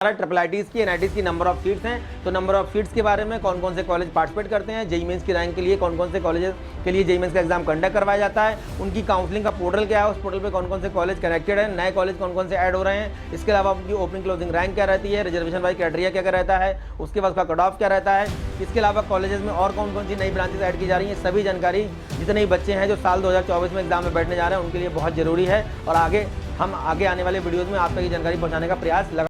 Triple ITs की NITs की number of seats हैं। तो नंबर ऑफ सीट्स के बारे में कौन कौन से कॉलेज पार्टिसिपेट करते हैं, जेईई मेंस की रैंक के लिए कौन कौन से कॉलेज के लिए जेईई मेंस का एग्जाम कंडक्ट करवाया जाता है, उनकी काउंसलिंग का पोर्टल क्या है, उस पोर्टल पे कौन कौन से कॉलेज कनेक्टेड है, नए कॉलेज कौन कौन से ऐड हो रहे हैं, इसके अलावा उनकी ओपनिंग क्लोजिंग रैंक क्या रहती है, रिजर्वेशन वाइज क्राइटेरिया क्या रहता है, उसके बाद उसका कट ऑफ क्या रहता है, इसके अलावा कॉलेजेस में और कौन कौन सी नई ब्रांचेस ऐड की जा रही हैं, सभी जानकारी जितने भी बच्चे हैं जो साल 2024 में एग्जाम में बैठने जा रहे हैं उनके लिए बहुत जरूरी है। और हम आगे आने वाले वीडियोज में आप तक ये जानकारी पहुंचाने का प्रयास लगा।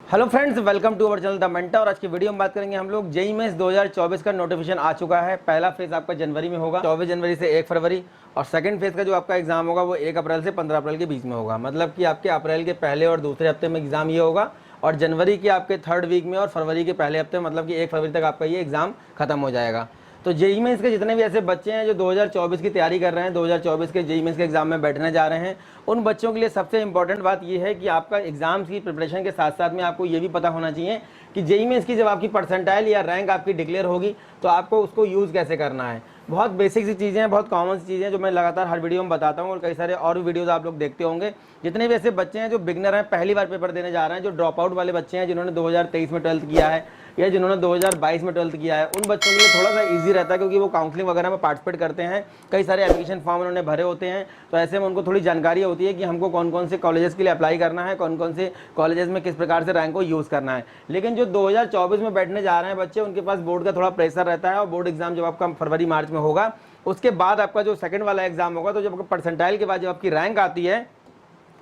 Hello friends, welcome to our channel the mentor. और आज की वीडियो में बात करेंगे हम लोग जेईई मेंस 2024 का नोटिफिकेशन आ चुका है। पहला फेज आपका जनवरी में होगा, 24 जनवरी से 1 फरवरी, और सेकंड फेज का जो आपका एग्जाम होगा वो 1 अप्रैल से 15 अप्रैल के बीच में होगा। मतलब कि आपके अप्रैल के पहले और दूसरे हफ्ते में एग्जाम ये होगा, और जनवरी के आपके थर्ड वीक में और फरवरी के पहले हफ्ते मतलब कि 1 फरवरी तक आपका ये एग्जाम खत्म हो जाएगा। तो जेईई मेंस के जितने भी ऐसे बच्चे हैं जो 2024 की तैयारी कर रहे हैं, 2024 के जेईई मेंस के एग्जाम में बैठने जा रहे हैं, उन बच्चों के लिए सबसे इंपॉर्टेंट बात यह है कि आपका एग्जाम्स की प्रिपरेशन के साथ साथ में आपको ये भी पता होना चाहिए कि जेईई मेंस की जब आपकी परसेंटाइल या रैंक आपकी डिक्लेयर होगी तो आपको उसको यूज़ कैसे करना है। बहुत बेसिक सी चीज़ें हैं, बहुत कॉमन सी चीज़ें हैं जो मैं लगातार हर वीडियो में बताता हूँ, और कई सारे और भी वीडियोस आप लोग देखते होंगे। जितने भी ऐसे बच्चे हैं जो बिगनर हैं, पहली बार पेपर देने जा रहे हैं, जो ड्रॉप आउट वाले बच्चे हैं जिन्होंने 2023 में 12th किया है या जिन्होंने 2022 में 12th किया है, उन बच्चों के लिए थोड़ा सा ईजी रहता है क्योंकि वो काउंसलिंग वगैरह में पार्टिसिपेट करते हैं, कई सारे एप्लीकेशन फॉर्म उन्होंने भरे होते हैं। तो ऐसे में उनको थोड़ी जानकारी होती है कि हमको कौन कौन से कॉलेजेस के लिए अप्लाई करना है, कौन कौन से कॉलेजेस में किस प्रकार से रैंक को यूज़ करना है। लेकिन जो 2024 में बैठने जा रहे हैं बच्चे, उनके पास बोर्ड का थोड़ा प्रेशर रहता है, और बोर्ड एग्जाम जब आपका फरवरी मार्च में होगा, उसके बाद आपका जो सेकंड वाला एग्जाम होगा, तो जब आपका परसेंटाइल के बाद जब आपकी रैंक आती है,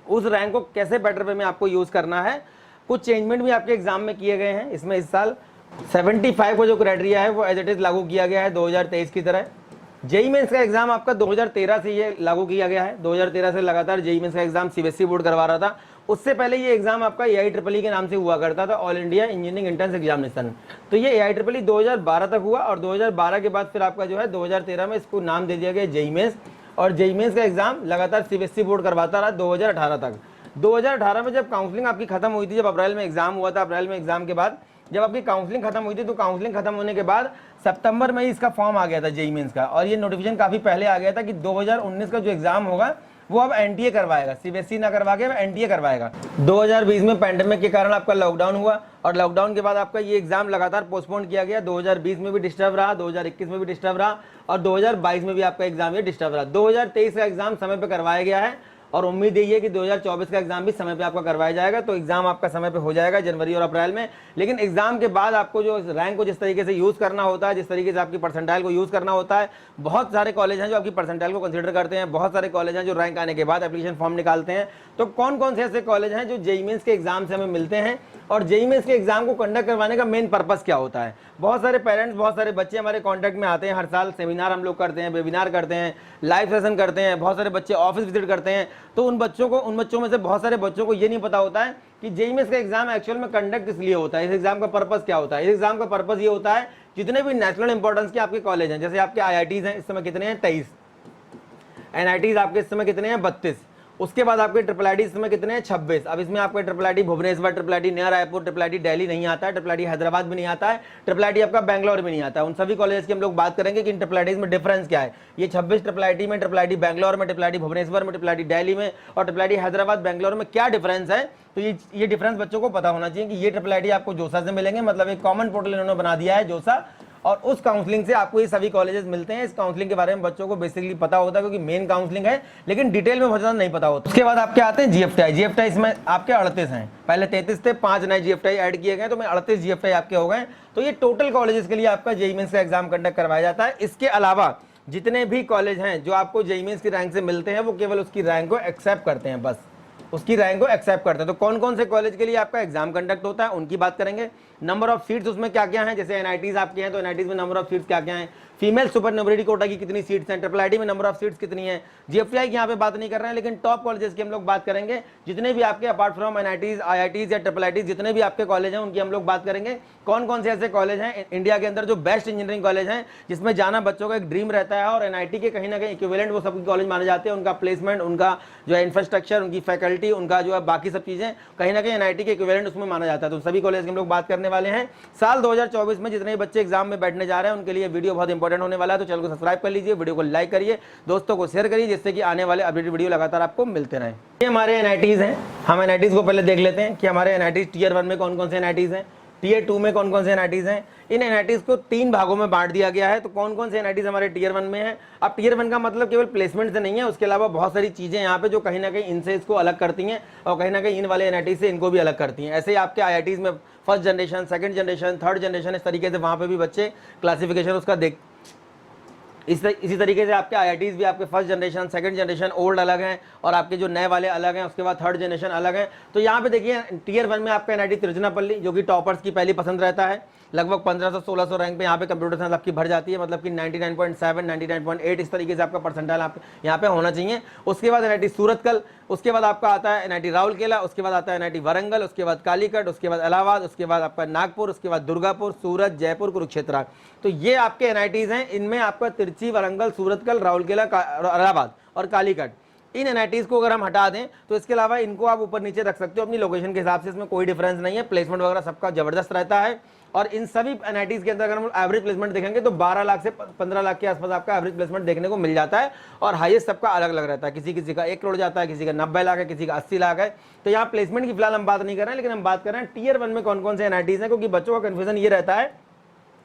उस रैंक को कैसे बेटर वे में आपको यूज़ करना है। कुछ चेंजमेंट भी आपके एग्जाम में किए गए हैं इसमें। इस साल 75 का जो क्राइटेरिया है वो एज इट इज़ लागू किया गया है 2023 की तरह। जेईई मेंस का एग्जाम आपका 2013 से ये लागू किया गया है। 2013 से लगातार जेईई मेंस का एग्जाम सीबीएसई बोर्ड करवा रहा था। उससे पहले ये एग्जाम आपका AIEEE के नाम से हुआ करता था, all India engineering entrance examination. तो ये AIEEE 2012 तक हुआ, और 2012 के बाद फिर आपका जो है 2013 में इसको नाम दे दिया गया जेईई मेंस। और जेईई मेंस का एग्जाम लगातार सीबीएसई बोर्ड करवाता रहा 2018 तक। 2018 में जब काउंसलिंग आपकी खत्म हुई थी, जब अप्रैल में एग्जाम हुआ था, अप्रैल में एग्जाम के बाद जब आपकी काउंसलिंग खत्म हुई थी, तो काउंसलिंग खत्म होने के बाद सितंबर में ही इसका फॉर्म आ गया था जेईई मेंस का। और ये नोटिफिकेशन काफ़ी पहले आ गया था कि 2019 का जो एग्जाम होगा वो अब एनटीए करवाएगा, सीबीएसई ना करवा के एनटीए करवाएगा। 2020 में पैंडेमिक के कारण आपका लॉकडाउन हुआ, और लॉकडाउन के बाद आपका ये एग्जाम लगातार पोस्टपोन किया गया। 2020 में भी डिस्टर्ब रहा, 2021 में भी डिस्टर्ब रहा, और 2022 में भी आपका एग्जाम ये डिस्टर्ब रहा। 2023 का एग्जाम समय पर करवाया गया है, और उम्मीद यही है कि 2024 का एग्जाम भी समय पे आपका करवाया जाएगा। तो एग्जाम आपका समय पे हो जाएगा जनवरी और अप्रैल में। लेकिन एग्जाम के बाद आपको जो रैंक को जिस तरीके से यूज़ करना होता है, जिस तरीके से आपकी परसेंटाइल को यूज़ करना होता है, बहुत सारे कॉलेज हैं जो आपकी परसेंटाइल को कंसीडर करते हैं, बहुत सारे कॉलेज हैं जो रैंक आने के बाद एप्लीकेशन फॉर्म निकालते हैं। तो कौन कौन से ऐसे कॉलेज हैं जो जेईई मेंस के एग्जाम से हमें मिलते हैं, और जेईई मेंस के एग्जाम को कंडक्ट करवाने का मेन पर्पस क्या होता है। बहुत सारे पेरेंट्स, बहुत सारे बच्चे हमारे कॉन्टैक्ट में आते हैं। हर साल सेमिनार हम लोग करते हैं, वेबिनार करते हैं, लाइव सेशन करते हैं, बहुत सारे बच्चे ऑफिस विजिट करते हैं। तो उन बच्चों में से बहुत सारे बच्चों को ये नहीं पता होता है कि जेईई मेंस का एग्जाम एक्चुअल में कंडक्ट किस लिए होता है, इस एग्जाम का पर्पस क्या होता है। इस एग्जाम का पर्पस ये होता है, जितने भी नेशनल इंपॉर्टेंस के आपके कॉलेज हैं, जैसे आपके आईआईटीज हैं, इस समय कितने हैं 23, एनआईटीज आपके इस समय कितने हैं 32, उसके बाद आपके ट्रिपल आईटी इस समय कितने हैं 26। अब इसमें आपका triple IIT Bhubaneswar, triple IIT Naya Raipur, triple IT Delhi नहीं आता है, ट्रिपल आईटी हैदराबाद में नहीं आता है, ट्रिपल आईटी आपका बैंगलोर में नहीं आता है। उन सभी कॉलेज की हम लोग बात करेंगे कि इन ट्रिपल आईटीज में डिफरेंस क्या है। ये 26 ट्रिपल आईटी में, ट्रिपल आईटी बैंगलोर में, ट्रिपल आईटी भुवनेश्वर में, ट्रिपल आईटी दिल्ली में, और ट्रिपल आईटी हैदराबाद बैंगलोर में क्या डिफरेंस है। तो ये डिफरेंस बच्चों को पता होना चाहिए कि ये ट्रिपल आईटी आपको जोसा से मिलेंगे, मतलब एक कॉमन पोर्टल इन्होंने बना दिया है जोसा, और उस काउंसलिंग से आपको ये सभी कॉलेजेस मिलते हैं। इस काउंसलिंग के बारे में बच्चों को बेसिकली पता होता है क्योंकि मेन काउंसलिंग है, लेकिन डिटेल में बहुत ज़्यादा नहीं पता होता। उसके बाद आपके आते हैं जीएफटीआई। जीएफटीआई इसमें आपके 38 हैं, पहले 33 थे, 5 नए जीएफटीआई ऐड किए गए, तो 38 जीएफटीआई आपके हो गए। तो ये टोटल कॉलेजेस के लिए आपका जेईई मेंस का एग्जाम कंडक्ट करवाया जाता है। इसके अलावा जितने भी कॉलेज हैं जो आपको जेईई मेंस की रैंक से मिलते हैं, वो केवल उसकी रैंक को एक्सेप्ट करते हैं, बस उसकी रैंक को एक्सेप्ट करते हैं। तो कौन कौन से कॉलेज के लिए आपका एग्जाम कंडक्ट होता है उनकी बात करेंगे। नंबर ऑफ सीट्स उसमें क्या क्या हैं, जैसे एनआईटीज आपके हैं तो एनआईटीज में नंबर ऑफ सीट्स क्या क्या हैं, फीमेल सुपर न्यूमरिटी कोटा की कितनी सीट्स हैं, ट्रिपल आईटी में नंबर ऑफ सीट्स कितनी है। जीएफटीआई की यहाँ पे बात नहीं कर रहे हैं, लेकिन टॉप कॉलेजेस की हम लोग बात करेंगे। जितने भी आपके अपार्ट फ्रॉम एनआईटीज, आईआईटीज या ट्रिपल आईटीज, जितने भी आपके कॉलेज हैं उनकी हम लोग बात करेंगे। कौन कौन से ऐसे कॉलेज हैं इंडिया के अंदर जो बेस्ट इंजीनियरिंग कॉलेज हैं, जिसमें जाना बच्चों का एक ड्रीम रहता है, और एनआईटी के कहीं ना कहीं इक्विवेलेंट वो सभी कॉलेज माने जाते हैं। उनका प्लेसमेंट, उनका जो है इंफ्रास्ट्रक्चर, उनकी फैकल्टी, उनका जो है बाकी सब चीज़ें कहीं ना कहीं एनआईटी के इक्विवेलेंट उसमें माना जाता है। तो सभी कॉलेज की हम लोग बात करने वाले हैं। साल 2024 में जितने बच्चे एग्जाम में बैठने जा रहे हैं उनके लिए वीडियो बहुत इंपॉर्टेंट इंपॉर्टेंट होने वाला है। तो चैनल को सब्सक्राइब कर लीजिए, वीडियो को लाइक करिए, दोस्तों को शेयर करिए, जिससे कि आने वाले अपडेटेड वीडियो लगातार आपको मिलते रहें। ये हमारे एनआईटीज़ हैं, हम एनआईटीज़ को पहले देख लेते हैं कि हमारे एनआईटीज़ टीयर 1 में कौन कौन से एनआईटीज़ हैं, टीयर 2 में कौन कौन से एनआईटीज़ हैं। इन एनआईटीज़ को 3 भागों में बांट दिया गया है। तो कौन कौन से एनआईटीज़ हमारे टीयर 1 में हैं। अब टीयर 1 का मतलब केवल प्लेसमेंट से नहीं है, उसके अलावा बहुत सारी चीज़ें यहाँ पे जो कहीं ना कहीं इनसे इसको अलग करती हैं और कहीं ना कहीं इन वाले एनआईटी से इनको भी अलग करती हैं। ऐसे ही आपके आईआईटीज़ में first generation, second generation, third generation, इस तरीके से वहाँ पे भी बच्चे क्लासिफिकेशन उसका इसी तरीके से आपके आईआईटीज़ भी आपके first generation, second generation old अलग हैं और आपके जो नए वाले अलग हैं, उसके बाद थर्ड जनरेशन अलग हैं। तो यहाँ पे देखिए टीयर 1 में आपका एनआईटी तिरुचनापल्ली, जो कि टॉपर्स की पहली पसंद रहता है, लगभग 1500-1600 रैंक पे यहाँ पे कंप्यूटर साइंस आपकी भर जाती है, मतलब कि 99.7, 99.8 इस तरीके से आपका परसेंटाइल आप यहाँ पे होना चाहिए। उसके बाद एनआईटी सूरतकल, उसके बाद आपका आता है एनआईटी राउरकेला, उसके बाद आता है एनआईटी वारंगल, उसके बाद कालीकट, उसके बाद इलाहाबाद, उसके बाद आपका नागपुर, उसके बाद दुर्गापुर, सूरत, जयपुर, कुरुक्षेत्र। तो ये आपके एनआईटीज़ हैं। इनमें आपका तिरची, वारंगल, सूरतकल, राउरकेला, इलाहाबाद और कालीकट, इन एनआईटीज़ को अगर हम हटा दें तो इसके अलावा इनको आप ऊपर नीचे रख सकते हो अपनी लोकेशन के हिसाब से, इसमें कोई डिफरेंस नहीं है। प्लेसमेंट वगैरह सबका जबरदस्त रहता है और इन सभी एनआईटीज़ के अंदर अगर हम एवरेज प्लेसमेंट देखेंगे तो 12 लाख से 15 लाख के आसपास आपका एवरेज प्लेसमेंट देखने को मिल जाता है और हाईएस्ट सबका अलग अलग रहता है। किसी का 1 करोड़ जाता है, किसी का 90 लाख है, किसी का 80 लाख है। तो यहाँ प्लेसमेंट की फिलहाल हम बात नहीं कर रहे हैं, लेकिन हम बात कर रहे हैं टीयर 1 में कौन कौन से एनआईटीज़ हैं, क्योंकि बच्चों का कन्फ्यूजन ये रहता है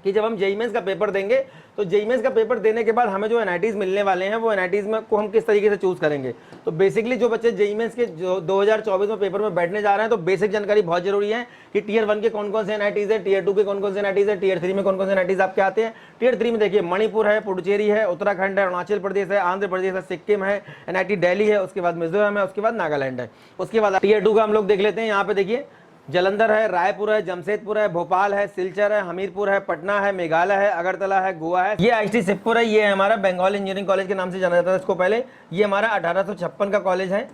कि जब हम जेईई मेंस का पेपर देंगे तो जेईई मेंस का पेपर देने के बाद हमें जो एनआईटीज़ मिलने वाले हैं वो एनआईटीज़ में को हम किस तरीके से चूज करेंगे। तो बेसिकली जो बच्चे जेईई मेंस के जो 2024 में पेपर में बैठने जा रहे हैं, तो बेसिक जानकारी बहुत जरूरी है कि टीयर 1 के कौन कौन से एनआईटीज़ है, टीयर 2 के कौन कौन से एनआईटीज़ है, टीयर 3 में कौन कौन से एनआईटीज़ आपके आते हैं। टीयर 3 में देखिए मणिपुर है, पुडुचेरी है, उत्तराखंड है, अरुणाचल प्रदेश है, आंध्र प्रदेश है, सिक्किम है, एनआईटी दिल्ली है, उसके बाद मिजोरम है, उसके बाद नागालैंड है। उसके बाद टीयर 2 का हम लोग देख लेते हैं। यहाँ पे देखिए जालंधर है, रायपुर है, जमशेदपुर है, भोपाल है, सिलचर है, हमीरपुर है, पटना है, मेघालय है, अगरतला है, गोवा है। ये आईटी सिद्धपुर है, ये हमारा बंगाल इंजीनियरिंग कॉलेज के नाम से जाना जाता था इसको पहले। ये हमारा 1856 का कॉलेज है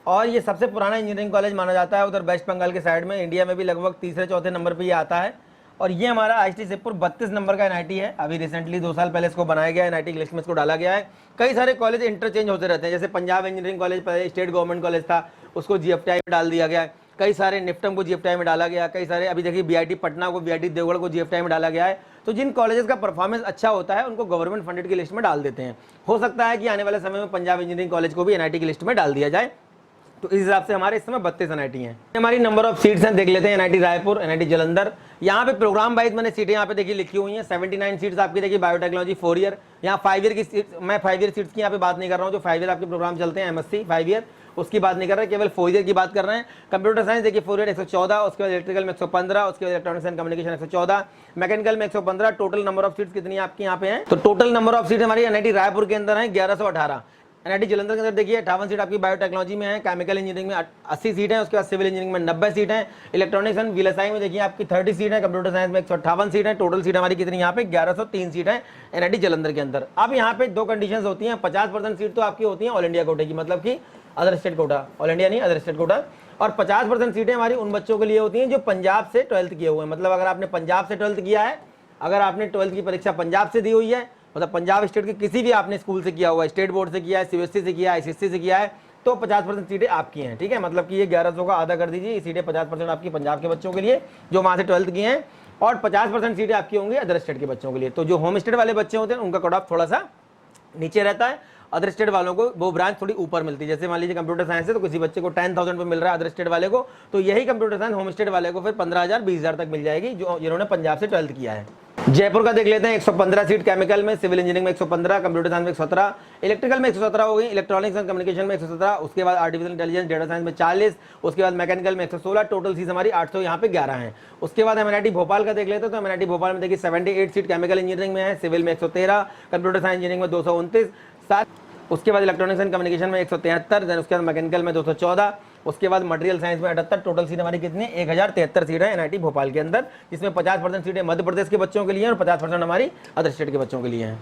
और ये सबसे पुराना इंजीनियरिंग कॉलेज माना जाता है उधर वेस्ट बंगाल के साइड में। इंडिया में भी लगभग तीसरे चौथे नंबर पर ये आता है। और ये हमारा आईटी सिद्धपुर 32 नंबर का एनआईटी है। अभी रिसेंटली 2 साल पहले इसको बनाया गया है, एनआईटी की लिस्ट में इसको डाला गया है। कई सारे कॉलेज इंटरचेंज होते रहते हैं, जैसे पंजाब इंजीनियरिंग कॉलेज पहले स्टेट गवर्नमेंट कॉलेज था, उसको जीएफटीआई में डाल दिया गया है। कई सारे निफ्टम को जीएफटीआई में डाला गया, कई सारे अभी देखिए बीआईटी पटना को, बीआईटी देवगढ़ को जीएफटीआई में डाला गया है। तो जिन कॉलेजेस का परफॉर्मेंस अच्छा होता है उनको गवर्नमेंट फंडेड की लिस्ट में डाल देते हैं। हो सकता है कि आने वाले समय में पंजाब इंजीनियरिंग कॉलेज को भी एनआईटी की लिस्ट में डाल दिया जाए। तो इस हिसाब से हमारे इस समय 32 एनआईटी हैं। हमारी नंबर ऑफ सीट्स हैं, देख लेते हैं। एनआईटी रायपुर, एनआईटी जालंधर, यहाँ पे प्रोग्राम वाइज मैंने सीटें यहाँ पे देखिए लिखी हुई हैं। 79 सीट्स आपकी देखिए बायोटेक्नोलॉजी 4 ईयर, यहाँ 5 ईयर की सीट, मैं 5 ईयर सीट्स की यहाँ पे बात नहीं कर रहा हूँ। जो 5 ईयर आपके प्रोग्राम चलते हैं एमएससी 5 ईयर, उसकी बात नहीं कर रहे, केवल 4 ईयर की बात कर रहे हैं। कंप्यूटर साइंस देखिए 4 ईयर 114, उसके बाद इलेक्ट्रिकल में 115, उसके बाद इलेक्ट्रॉनिक्स एंड कम्युनिकेशन 114, मैकेनिकल में 115। टोटल नंबर ऑफ सीट्स कितनी आपकी यहाँ पे हैं? तो टोटल नंबर ऑफ सीट हमारी एनआईटी रायपुर के अंदर है 1118। एनआईटी जालंधर के अंदर देखिए 58 सीट आपकी बायोटेक्नोलॉजी में है, केमिकल इंजीनियरिंग में 80 सीट है, उसके बाद सिविल इंजीनियरिंग में 90 सीट है, इलेक्ट्रॉनिक्स एंड वीएलएसआई में देखिए आपकी 30 सीट है, कंप्यूटर साइंस में 158 सीट है। टोटल सीट हमारी कितनी यहाँ पे 1103 सीट है एनआईटी जालंधर के अंदर। अब यहाँ पे 2 कंडीशंस होती हैं। 50% सीट तो आपकी होती है ऑल इंडिया कोटे की, मतलब कि other state quota, all India नहीं अदर स्टेट कोटा। और 50% सीटें हमारी उन बच्चों के लिए होती हैं जो पंजाब से 12th किए हुए हैं। मतलब अगर आपने पंजाब से 12th किया है, अगर आपने 12th की परीक्षा पंजाब से दी हुई है, मतलब पंजाब स्टेट के किसी भी आपने स्कूल से किया हुआ है, स्टेट बोर्ड से किया है, सीबीएसई से किया है, आईसीएसई से किया है, तो 50% सीटें आपकी हैं। ठीक है, मतलब कि ये 1100 का आधा कर दीजिए, ये सीटें 50% आपकी पंजाब के बच्चों के लिए जो वहाँ से 12th किए हैं, और 50% सीटें आपकी होंगी अदर स्टेट के बच्चों के लिए। तो जो होम स्टेट वाले बच्चे होते हैं उनका कट ऑफ थोड़ा सा नीचे रहता है, अदर स्टेट वालों को वो ब्रांच थोड़ी ऊपर मिलती है। जैसे मान लीजिए कंप्यूटर साइंस है तो किसी बच्चे को 10,000 पे मिल रहा है अदर स्टेट वाले को, तो यही कंप्यूटर साइंस होम स्टेट वाले को फिर 15,000 20,000 तक मिल जाएगी, जो जिन्होंने पंजाब से 12th किया है। जयपुर का देख लेते हैं। 115 सीट केमिकल में, सिविल इंजीनियरिंग में 115, कंप्यूटर साइंस में 117, इलेक्ट्रिकल में 117 हो गई, इलेक्ट्रॉनिक्स एंड कम्युनिकेशन में 117, उसके बाद आर्टिफिशियल इंटेलिजेंस डेटा साइंस में 40, उसके बाद मैकेनिकल में 116। टोटल सीट हमारी 800 यहाँ पे 11 हैं। उसके बाद हम एनआईटी भोपाल का देख लेते हैं। तो एनआईटी भोपाल में देखिए 78 सीट केमिकल इंजीनियरिंग में है, सिविल में 113, कंप्यूटर साइंस इंजीनियरिंग में 229, उसके बाद इलेक्ट्रॉनिक्स एंड कम्युनिकेशन में 173, देन उसके बाद मैकेनिकल में 214, उसके बाद मटेरियल साइंस में 78। टोटल सीट हमारी कितनी है? 1073 सीट है एनआईटी भोपाल के अंदर, जिसमें 50% सीटें मध्य प्रदेश के बच्चों के लिए और 50% हमारी अदर स्टेट के बच्चों के लिए हैं।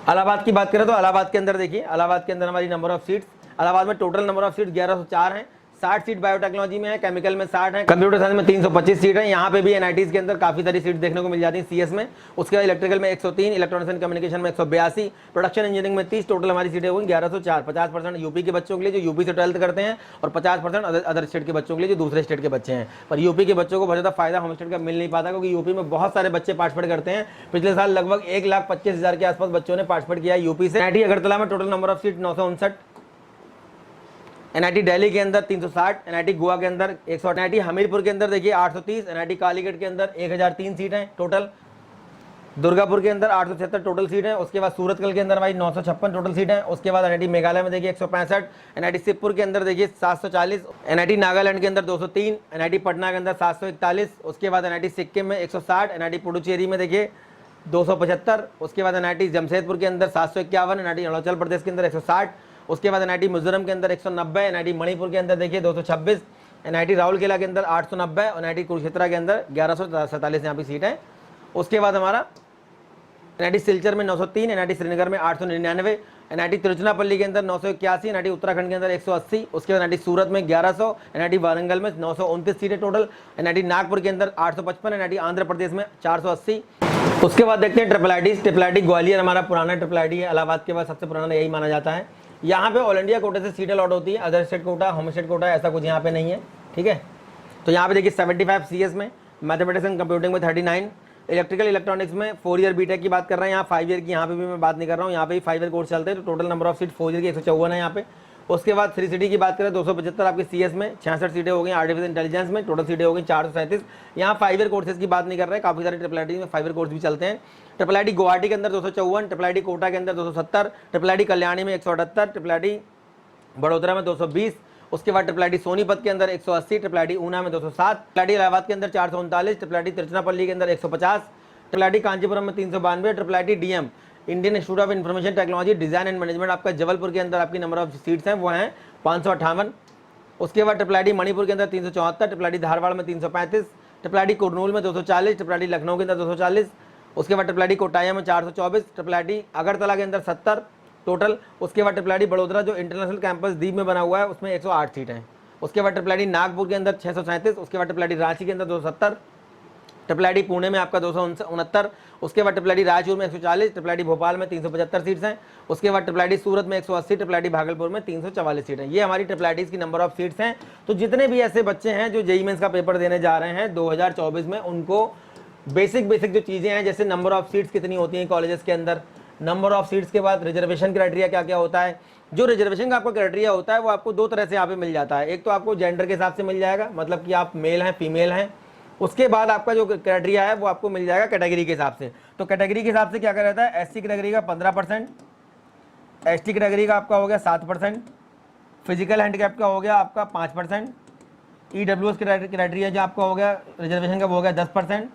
इलाहाबाद की बात करें तो इलाहाबाद के अंदर देखिए, इलाहाबाद के अंदर हमारी नंबर ऑफ सीट्स, इलाहाबाद में टोटल नंबर ऑफ सीट 1104 हैं। 60 सीट बायोटेक्नोलॉजी में है, केमिकल में 60 है, कंप्यूटर साइंस में 325 सीट है। यहाँ पे भी एनआईटीज के अंदर काफी सारी सीट देखने को मिल जाती है सीएस में। उसके बाद इलेक्ट्रिकल में 103, इलेक्ट्रॉनिक्स एंड कम्युनिकेशन में 182, प्रोडक्शन इंजीनियरिंग में 30, टोटल हमारी सीटें होंगी 1104। 50% यूपी के बच्चों के लिए जो यूपी से 12th करते हैं और 50% अदर स्टेट के बच्चों के लिए जो दूसरे स्टेट के बच्चे हैं। पर यूपी के बच्चों को बहुत ज़्यादा फायदा होम स्टेट का मिल नहीं पाता, क्योंकि यूपी में बहुत सारे बच्चे पार्टिसिपेट करते हैं। पिछले साल लगभग 1,25,000 के आसपास बच्चों ने पार्टिसिपेट किया यूपी से। एनआईटी अगरतला में total number of seat 959, NIT Delhi के अंदर 360, एनआईटी गोवा के अंदर 100, एनआईटी हमीरपुर के अंदर देखिए 830, एनआईटी कालीगढ़ के अंदर 1003 सीट हैं टोटल, दुर्गापुर के अंदर 876 टोटल सीट है। उसके बाद सूरतकल के अंदर भाई 956 टोटल सीट है। उसके बाद एनआईटी मेघालय में देखिए 165, एनआईटी शिवपुर के अंदर देखिए 740, एनआईटी नागालैंड के अंदर 203, एनआईटी पटना के अंदर 741, उसके बाद एनआईटी सिक्किम में 160, एनआईटी पुडुचेरी में देखिए 275, उसके बाद एनआईटी जमशेदपुर के अंदर 751, एनआईटी अरुणाचल प्रदेश के अंदर 160, उसके बाद एनआईटी मिजोरम के अंदर 190, एनआईटी मणिपुर के अंदर देखिए 226, एनआईटी राउरकेला के अंदर 890 और एनआईटी कुरुक्षेत्र के अंदर 1147 यहाँ पे सीट है। उसके बाद हमारा एनआईटी सिलचर में 903, एनआईटी श्रीनगर में 899, एनआईटी तिरुचनापल्ली के अंदर 981, एनआईटी उत्तराखंड के अंदर 180, उसके बाद एनआईटी सूरत में 1100, एनआईटी वारंगल में 929 सीटें टोटल, एनआईटी नागपुर के अंदर 855, एनआईटी आंध्र प्रदेश में 480। उसके बाद देखते हैं ट्रिपल आईटी ग्वालियर हमारा पुराना ट्रिपल आईटी है, इलाहाबाद के बाद सबसे पुराना यही माना जाता है। यहाँ पे ऑल इंडिया कोटे से सीटें अलॉट होती है, other state quota, home state quota ऐसा कुछ यहाँ पे नहीं है, ठीक है। तो यहाँ पे देखिए 75 सीएस में, मैथमेटिक्स एंड कंप्यूटिंग में 39, इलेक्ट्रिकल इलेक्ट्रॉनिक्स में 4 ईयर बीटेक की बात कर रहे हैं, यहाँ 5 ईयर की यहाँ पे भी मैं बात नहीं कर रहा हूँ, यहाँ पे 5 ईयर कोर्स चलते हैं। तो total number of seat 4 year की 154 है यहाँ पे। उसके बाद 3 सिटी की बात करें 275 आपकी सीएस में, 66 सीटें हो गई आर्टिफिशियल इंटेलिजेंस में, टोटल सीटें हो गई 437। यहाँ 5 ईयर कोर्सेज की बात नहीं कर रहे हैं, काफी सारे ट्रिपल आईटी में 5 ईयर कोर्स भी चलते हैं। ट्रिपल आईटी गुवाहाटी के अंदर 254, ट्रिपल आईटी कोटा के अंदर 270, ट्रिपल आईटी कल्याणी में 178, ट्रिपल आईटी बड़ोदरा में 220, उसके बाद ट्रिपल आईटी सोनीपत के अंदर 180, ट्रिपल आईटी ऊना में 207, ट्रिपल आईटी इलाहाबाद के अंदर 439, ट्रिपल आईटी तिरुचनापल्ली के अंदर 150, ट्रिपल आईटी कांचीपुरम में 392, triple IT DM Indian institute of information technology design and management आपका जबलपुर के अंदर आपकी नंबर ऑफ सीट्स हैं वो हैं 558। उसके बाद ट्रिपल आईटी मणिपुर के अंदर 374, ट्रिपल आईटी धारवाड़ में 335, ट्रिपल आईटी कुरनूल में 240, ट्रिपल आईटी लखनऊ के अंदर 240, उसके बाद ट्रिपल आईटी कोटाया में 424, ट्रिपल आईटी अगरतला के अंदर 70 टोटल। उसके बाद ट्रिपल आईटी बड़ोदरा जो इंटरनेशनल कैंपस दीप में बना हुआ है उसमें 108 सीट हैं। उसके बाद ट्रिपल आईटी नागपुर के अंदर 637, उसके बाद ट्रिपल आईटी रांची के अंदर 270, ट्रिपल आईटी पुणे में आपका 269, उसके बाद ट्रिपल आईटी रायचूर में 140, ट्रिपल आईटी भोपाल में 375 सीट्स हैं। उसके बाद ट्रिपल आईटी सूरत में 180, ट्रिपल आईटी भागलपुर में 344 सीट हैं। ये हमारी ट्रिपल आईटीज की नंबर ऑफ सीट्स हैं। तो जितने भी ऐसे बच्चे हैं जो जेईई मेंस का पेपर देने जा रहे हैं 2024 में, उनको बेसिक जो चीज़ें हैं, जैसे नंबर ऑफ सीट्स कितनी होती हैं कॉलेजेस के अंदर, नंबर ऑफ सीट्स के बाद रिजर्वेशन क्राइटेरिया क्या क्या होता है। जो रिजर्वेशन का आपका क्राइटेरिया होता है वो आपको 2 तरह से यहाँ पे मिल जाता है। एक तो आपको जेंडर के हिसाब से मिल जाएगा, मतलब कि आप मेल हैं फीमेल हैं। उसके बाद आपका जो क्राइटेरिया है वो आपको मिल जाएगा कैटेगरी के हिसाब से। तो कैटेगरी के हिसाब से क्या क्या रहता है, एससी कैटेगरी का 15%, एसटी कैटेगरी का आपका हो गया 7%, फिजिकल हैंडीकैप का हो गया आपका 5%, ईडब्ल्यूएस क्राइटेरिया जो आपका हो गया रिजर्वेशन का वो हो गया 10%।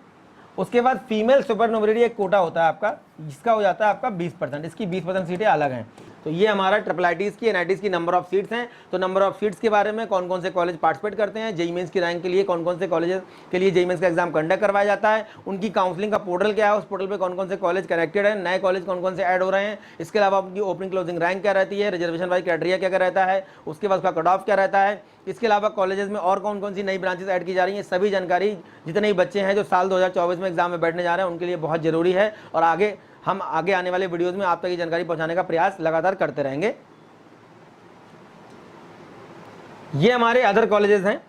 उसके बाद फीमेल सुपरनोमिनेरी एक कोटा होता है आपका, जिसका हो जाता है आपका 20%, इसकी 20% सीटें अलग हैं। तो ये हमारा ट्रिपल आईटीज की एनआईटीज की नंबर ऑफ सीट्स हैं। तो नंबर ऑफ सीट्स के बारे में कौन कौन से कॉलेज पार्टिसिपेट करते हैं, जेईई मेंस की रैंक के लिए कौन कौन से कॉलेजेस के लिए जेईई मेंस का एग्जाम कंडक्ट करवाया जाता है, उनकी काउंसलिंग का पोर्टल क्या है, उस पोर्टल पे कौन कौन से कॉलेज कनेक्टेड है, नए कॉलेज कौन कौन से ऐड हो रहे हैं, इसके अलावा उनकी ओपनिंग क्लोजिंग रैंक क्या रहती है, रिजर्वेशन वाइज क्राइटेरिया क्या क्या रहता है, उसके बाद उसका कट ऑफ क्या रहता है, इसके अलावा कॉलेजेस में और कौन कौन सी नई ब्रांचेस ऐड की जा रही हैं, सभी जानकारी जितने भी बच्चे हैं जो साल 2024 में एग्जाम में बैठने जा रहे हैं उनके लिए बहुत जरूरी है। और हम आगे आने वाले वीडियोस में आप तक ये जानकारी पहुंचाने का प्रयास लगातार करते रहेंगे। ये हमारे अदर कॉलेजेस हैं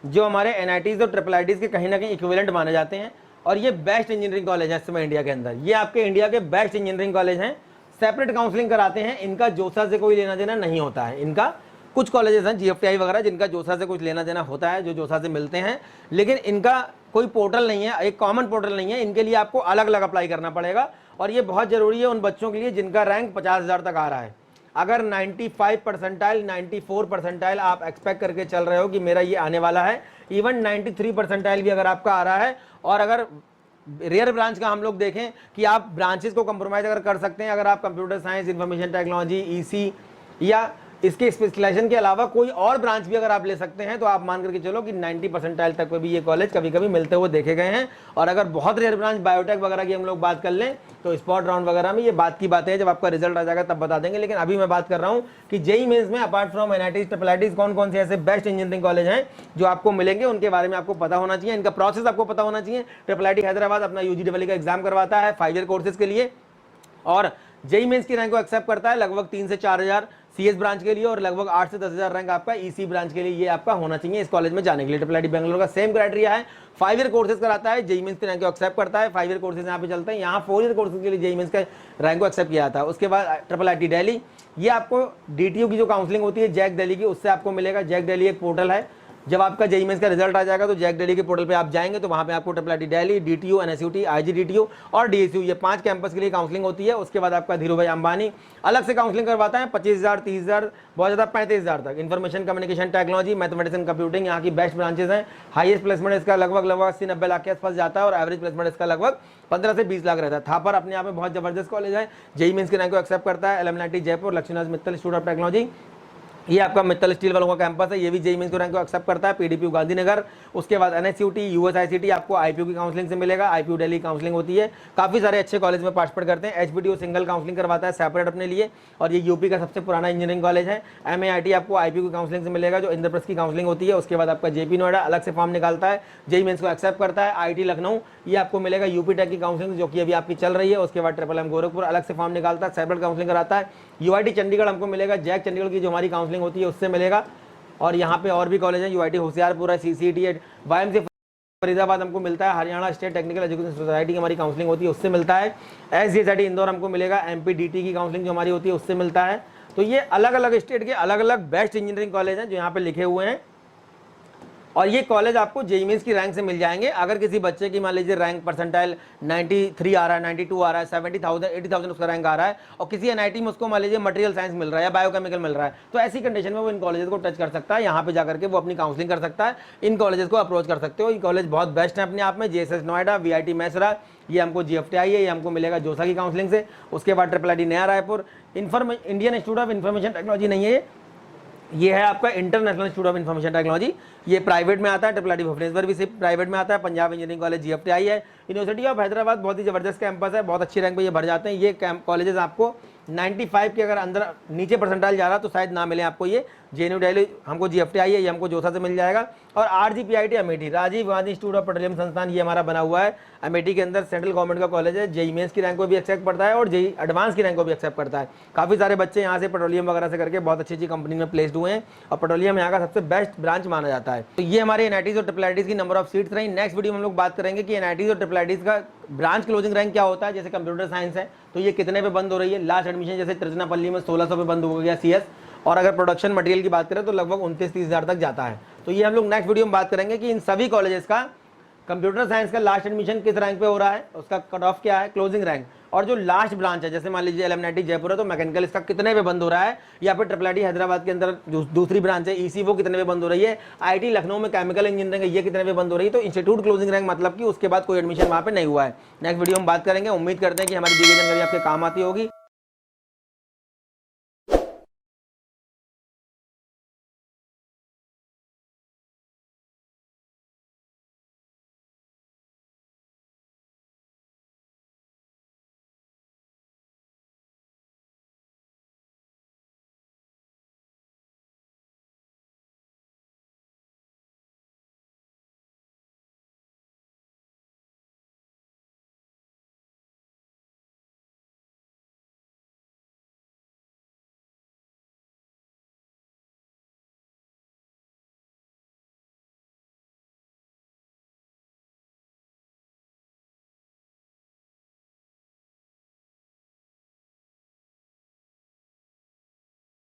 जो हमारे एनआईटीज और ट्रिपल आईटीज के कहीं ना कहीं इक्विवेलेंट माने जाते हैं, और ये बेस्ट इंजीनियरिंग कॉलेज है इस समय इंडिया के अंदर। ये आपके इंडिया के बेस्ट इंजीनियरिंग कॉलेज हैं, सेपरेट काउंसलिंग कराते हैं, इनका जोसा से कोई लेना देना नहीं होता है। इनका कुछ कॉलेजेस हैं जीएफटीआई वगैरह जिनका जोसा से कुछ लेना देना होता है, जो जोसा से मिलते हैं, लेकिन इनका कोई पोर्टल नहीं है, एक कॉमन पोर्टल नहीं है, इनके लिए आपको अलग अलग अप्लाई करना पड़ेगा। और ये बहुत जरूरी है उन बच्चों के लिए जिनका रैंक 50,000 तक आ रहा है। अगर 95 परसेंटाइल 94 परसेंटाइल आप एक्सपेक्ट करके चल रहे हो कि मेरा ये आने वाला है, इवन 93 परसेंटाइल भी अगर आपका आ रहा है, और अगर रेयर ब्रांच का हम लोग देखें कि आप ब्रांचेस को कंप्रोमाइज अगर कर सकते हैं, अगर आप computer science, information technology, EC या इसके स्पेशलाइजेशन के अलावा कोई और ब्रांच भी अगर आप ले सकते हैं तो आप मान करके चलो कि 90 परसेंटाइल तक पे भी ये कॉलेज कभी कभी मिलते हुए देखे गए हैं। और अगर बहुत रेयर ब्रांच बायोटेक वगैरह की हम लोग बात कर लें तो स्पॉट राउंड वगैरह में ये बात की बातें हैं, जब आपका रिजल्ट आ जाएगा तब बता देंगे। लेकिन अभी मैं बात कर रहा हूं कि जेईई मेंस में apart from NIT triple IT कौन कौन से ऐसे बेस्ट इंजीनियरिंग कॉलेज हैं जो आपको मिलेंगे, उनके बारे में आपको पता होना चाहिए, इनका प्रोसेस आपको पता होना चाहिए। ट्रिपल आईटी हैदराबाद अपना यूजी का एग्जाम करवाता है 5 ईयर कोर्सेज के लिए और जेईई मेंस की रैंक को एक्सेप्ट करता है लगभग 3 से 4 हज़ार सीएस ब्रांच के लिए और लगभग 8 से 10 हज़ार रैंक आपका ईसी ब्रांच के लिए ये आपका होना चाहिए इस कॉलेज में जाने के लिए। ट्रिपल आईटी बेंगलोर का सेम क्राइटेरिया है, 5 ईयर कोर्सेज कराता है, जेईई मेंस की रैंक को एक्सेप्ट करता है, 5 ईयर कोर्सेज यहाँ पे चलते हैं। यहाँ 4 ईयर कोर्सेज के लिए जेईई मेंस का रैंक को एक्सेप्ट किया था। उसके बाद ट्रिपल आईटी दिल्ली, ये आपको डीटीयू की जो काउंसलिंग होती है जैक दिल्ली की, उससे आपको मिलेगा। जैक दिल्ली एक पोर्टल है, जब आपका जेईई मेंस का रिजल्ट आ जाएगा तो जैक दिल्ली के पोर्टल पे आप जाएंगे तो वहां पे आपको triple IT Delhi, DTU, NSUT, आईजीडीटीयू और डीएसयू ये 5 कैंपस के लिए काउंसलिंग होती है। उसके बाद आपका धीरू भाई अंबानी अलग से काउंसलिंग करवाता है 25,000, 30,000, बहुत ज़्यादा 35,000 तक। Information communication technology, mathematics and computing यहाँ की बेस्ट ब्रांचेस हैं। हाईएस्ट प्लेसमेंट इसका लगभग 80-90 लाख के आसपास जाता है और एवरेज प्लेसमेंट इसका लगभग 15 से 20 लाख रहता है। थापर अपने आप में बहुत जबरदस्त कॉलेज है, जेईई मेंस के रैंक को एक्सेप्ट करता है। LMIT Jaipur, Laxminath Mittal institute of technology, ये आपका मित्तल स्टील वालों का कैंपस है, ये भी जेईई मेंस के रैंक को एक्सेप्ट करता है। पीडीपी गांधीनगर, उसके बाद एनएसयूटी, यूएसआईसीटी आपको आईपीयू की काउंसलिंग से मिलेगा। आईपीयू दिल्ली काउंसलिंग होती है, काफी सारे अच्छे कॉलेज में पार्टिसिपेट करते हैं। एचबीटीयू सिंगल काउंसलिंग करवाता है सेपरेट अपने लिए और ये यूपी का सबसे पुराना इंजीनियरिंग कॉलेज है। एमएआईटी आपको आईपीयू की काउंसलिंग से मिलेगा जो इंद्रप्रस्थ की काउंसलिंग होती है। उसके बाद आपका जेपी नोएडा अलग से फॉर्म निकालता है, जेईई मेंस को एक्सेप्ट करता है। आईटी लखनऊ, ये आपको मिलेगा यूपी टेक की काउंसलिंग जो कि अभी आपकी चल रही है। उसके बाद ट्रिपल एम गोरखपुर अलग से फॉर्म निकालता है, सेपरेट काउंसलिंग कराता है। यूआईटी चंडीगढ़ हमको मिलेगा, जैक चंडीगढ़ की जो हमारी काउंसलिंग होती है उससे मिलेगा। और यहाँ पे और भी कॉलेज है, यूआईटी होशियारपुर है, सीसीटी है, वाईएमसी फरीदाबाद हमको मिलता है। Haryana state technical education society की हमारी काउंसलिंग होती है उससे मिलता है। एसजीएसआईटी इंदौर हमको मिलेगा, एमपीडीटी की काउंसलिंग जो हमारी होती है उससे मिलता है। तो ये अलग अलग स्टेट के अलग अलग बेस्ट इंजीनियरिंग कॉलेज हैं जो यहाँ पे लिखे हुए हैं और ये कॉलेज आपको जेईई मेंस की रैंक से मिल जाएंगे। अगर किसी बच्चे की मान लीजिए रैंक परसेंटाइल 93 आ रहा है, 92 आ रहा है, 70,000 80,000 उसका रैंक आ रहा है और किसी एनआईटी में उसको मान लीजिए मटेरियल साइंस मिल रहा है या बायोकेमिकल मिल रहा है, तो ऐसी कंडीशन में वो इन कॉलेजेस को टच कर सकता है। यहाँ पे जाकर के वो अपनी काउंसलिंग कर सकता है, इन कॉलेजेस को अप्रोच कर सकते हो। ये कॉलेज बहुत बेस्ट है अपने आप में। जेएसएस नोएडा, वीआईटी मैसरा, ये हमको जीएफटीआई है, ये हमको मिलेगा जोसा की काउंसलिंग से। उसके बाद triple IIT Naya Raipur, Indian institute of information technology नहीं है ये है आपका international institute of information technology, ये प्राइवेट में आता है। ट्रिपल आईटी भुवनेश्वर भी सिर्फ प्राइवेट में आता है। पंजाब इंजीनियरिंग कॉलेज जीएफटीआई है। यूनिवर्सिटी ऑफ हैदराबाद बहुत ही जबरदस्त कैंपस है, बहुत अच्छी रैंक पे ये भर जाते हैं। ये कॉलेजेस आपको 95 के अगर अंदर नीचे परसेंटाइल जा रहा तो शायद ना मिले आपको। ये जेएनयू दिल्ली हमको जीएफटीआई है, ये हमको जोसा से मिल जाएगा। और RGPIT Amethi, Rajiv Gandhi institute of petroleum संस्थान, ये हमारा बना हुआ है अमेठी के अंदर, सेंट्रल गवर्नमेंट का कॉलेज है। जेईई मेंस की रैंक को भी एक्सेप्ट करता है और जेईई एडवांस की रैंक को भी एक्सेप्ट करता है। काफी सारे बच्चे यहाँ से पेट्रोलियम वगैरह से करके बहुत अच्छी अच्छी कंपनी में प्लेस्ड हुए हैं और पेट्रोलियम यहाँ का सबसे बेस्ट ब्रांच माना जाता है। तो ये हमारे एनआईटीज और ट्रिपल आईटीज की नंबर ऑफ सीट्स रही। नेक्स्ट वीडियो में हम लोग बात करेंगे कि एनआईटीज और ट्रिपल आईटीज का ब्रांच क्लोजिंग रैंक क्या होता है। जैसे कंप्यूटर साइंस है तो ये कितने पे बंद हो रही है। लास्ट एडमिशन जैसे तिरुचनापल्ली में 1600 पे बंद हो गया सीएस, और अगर प्रोडक्शन मटेरियल की बात करें तो लगभग 29-30 हज़ार तक जाता है। तो ये हम लोग नेक्स्ट वीडियो में बात करेंगे कि इन सभी कॉलेजेस का कंप्यूटर साइंस का लास्ट एडमिशन किस रैंक पे हो रहा है, उसका कट ऑफ क्या है, क्लोजिंग रैंक, और जो लास्ट ब्रांच है जैसे मान लीजिए एलएमआईटी जयपुर है तो मैकेनिकल इसका कितने पे बंद हो रहा है, या फिर ट्रिपल आईटी हैदराबाद के अंदर जो दूसरी ब्रांच है ईसी वो कितने पे बंद हो रही है, आईटी लखनऊ में केमिकल इंजीनियरिंग है ये कितने पे बंद हो रही है। तो इंस्टीट्यूट क्लोजिंग रैंक मतलब कि उसके बाद कोई एडमिशन वहाँ पे नहीं हुआ है। नेक्स्ट वीडियो में बात करेंगे। उम्मीद करते हैं कि हमारी दी गई जानकारी आपके काम आती होगी।